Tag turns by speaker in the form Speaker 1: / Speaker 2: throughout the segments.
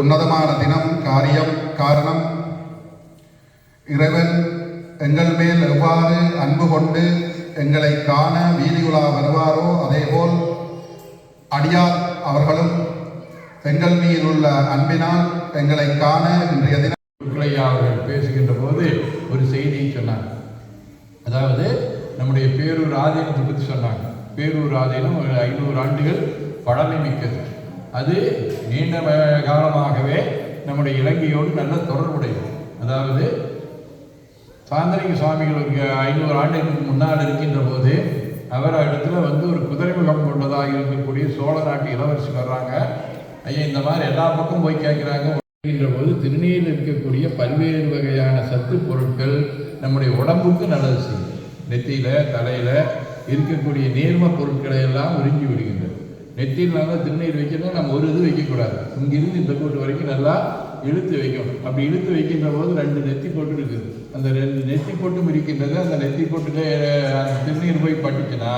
Speaker 1: உன்னதமான தினம், காரணம் இறைவன் எங்கள் மேல் எவ்வாறு அன்பு கொண்டு எங்களை காண வீதியுலா வருவாரோ அதேபோல் அடியார் அவர்களும் எங்கள் மீது உள்ள அன்பினால் எங்களை காண இன்றைய தினம்
Speaker 2: அவர்கள் பேசுகின்ற போது ஒரு செய்தியை சொன்னாங்க. அதாவது நம்முடைய பேரூர் ஆதீனத்தை பற்றி சொன்னாங்க. பேரூர் ஆதீனம் ஒரு 500 ஆண்டுகள் பழமை மிக்கது. அது நீண்ட காலமாகவே நம்முடைய இலங்கையோடு நல்ல தொடர்புடையது. அதாவது சாந்தலிங்க சுவாமிகளுக்கு 500 ஆண்டுகளுக்கு முன்னால் இருக்கின்ற போது அவர் இடத்துல ஒரு குதிரை முகம் கொண்டதாக இருக்கக்கூடிய சோழ நாட்டு இளவரசி வர்றாங்க. ஐயா இந்த மாதிரி எல்லா பக்கம் போய் கேட்குறாங்க. போது திருநீரில் இருக்கக்கூடிய பல்வேறு வகையான சத்து பொருட்கள் நம்முடைய உடம்புக்கு நல்லது செய்யும். நெத்தியில் தலையில் இருக்கக்கூடிய நீர்ம பொருட்களை எல்லாம் உறிஞ்சி விடுகின்றது. நெத்தியில் நல்லா திருநீர் வைக்கணும். நம்ம ஒரு இது வைக்கக்கூடாது. இங்கிருந்து இந்த கூட்டு வரைக்கும் நல்லா இழுத்து வைக்கணும். அப்படி இழுத்து வைக்கின்ற போது 2 நெத்தி போட்டு இருக்குது. அந்த 2 நெத்தி போட்டும் இருக்கின்றது. அந்த நெத்தி போட்டுல அந்த திருநீர் போய் பட்டுச்சுன்னா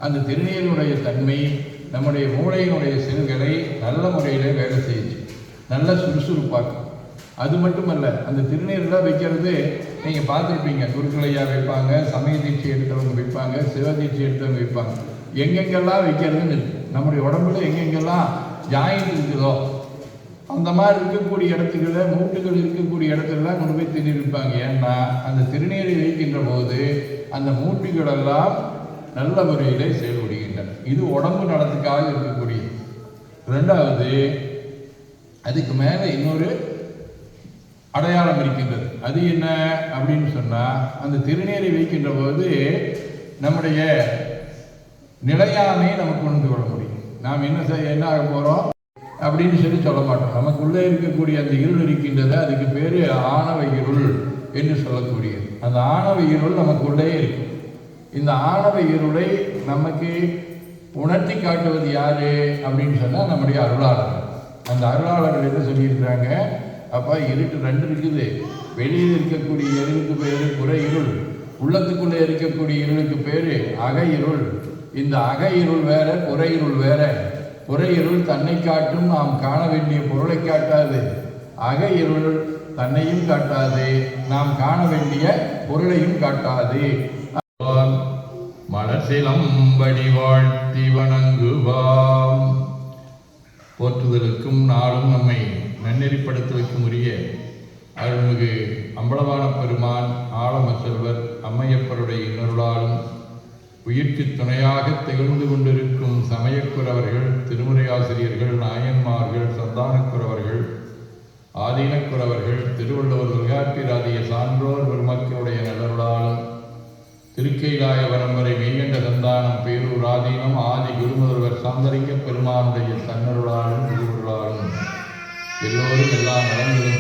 Speaker 2: அந்த திருநீருடைய தன்மை நம்முடைய மூளையினுடைய செல்களை நல்ல முறையில் வேலை செய்யுச்சு, நல்ல சுறுசுறுப்பாக்கும். அது மட்டுமல்ல, அந்த திருநீரெலாம் வைக்கிறது நீங்கள் பார்த்துருப்பீங்க. குருக்களையா வைப்பாங்க, சமய தீட்சை எடுத்தவங்க வைப்பாங்க, சிவ தீட்சை எடுத்தவங்க வைப்பாங்க. எங்கெங்கெல்லாம் வைக்கிறதுன்னு இருக்குது. நம்முடைய உடம்புல எங்கெங்கெல்லாம் ஜாயிண்ட் இருக்குதோ அந்த மாதிரி இருக்கக்கூடிய இடத்துக்கள, மூட்டுகள் இருக்கக்கூடிய இடத்துலலாம் கொண்டு போய் திருநீர் வைப்பாங்க. ஏன்னா அந்த திருநீரை வைக்கின்ற போது அந்த மூட்டுகளெல்லாம் நல்ல முறையிலே செயல்படுகின்றன. இது உடம்பு நலத்துக்காக இருக்கக்கூடிய. 2வது, அதுக்கு மேலே இன்னொரு அடையாளம் இருக்கின்றது. அது என்ன அப்படின்னு சொன்னால், அந்த திருநீரை வைக்கின்ற போது நம்முடைய நிலையாமையை நமக்கு உணர்ந்து கொள்ள முடியும். நாம் என்ன ஆக போகிறோம் அப்படின்னு சொல்ல மாட்டோம். நமக்குள்ளே இருக்கக்கூடிய அந்த இருள் இருக்கின்றது. அதுக்கு பேர் ஆணவ இருள் என்று சொல்லக்கூடியது. அந்த ஆணவ இருள் நமக்குள்ளே இருக்கு. இந்த ஆணவ இருளை நமக்கு உணர்த்தி காட்டுவது யாரு அப்படின்னு சொன்னால் நம்முடைய அருளாளர்கள். அந்த அருளாளர்கள் என்ன சொல்லியிருக்கிறாங்க, அப்போ இருட்டு 2 இருக்குது. வெளியில் இருக்கக்கூடிய இருளுக்கு பேர் புற இருள், உள்ளத்துக்குள்ளே இருக்கக்கூடிய இருளுக்கு பேர் அக இருள். இந்த அக இருள் வேற, புற இருள் வேற. புற இருள் தன்னை காட்டும், நாம் காண வேண்டிய பொருளை காட்டாது. அக இருள் தன்னையும் காட்டாது, நாம் காண வேண்டிய பொருளையும் காட்டாது. மலசிலம்படி வாழ்த்தி வணங்குவாம். போற்றுதலுக்கும் நாளும் நம்மை நன்னெறிப்படுத்த வைக்கும் உரிய அருள்மிகு அம்பலவான பெருமான் ஆலம செல்வர் அம்மையப்பருடைய இன்னொருளாலும் உயிர்க்கு துணையாக திகழ்ந்து கொண்டிருக்கும் சமயக்குறவர்கள், திருமுறை ஆசிரியர்கள், நாயன்மார்கள், சந்தானக்குறவர்கள், ஆதீனக்குறவர்கள், திருவள்ளுவர் தொல்காப்பியராதிய சான்றோர் பெருமக்களுடைய நல்லருளாலும் திருக்கைலாய வரம்பரை மெய்கண்ட சந்தானம் பேரூர் ஆதீனம் ஆதி குருமுதல்வர் சாந்தலிங்க பெருமானுடைய தன்னருளாலும் திருவருளாலும் எல்லோரும் எல்லாம் நலன்களும்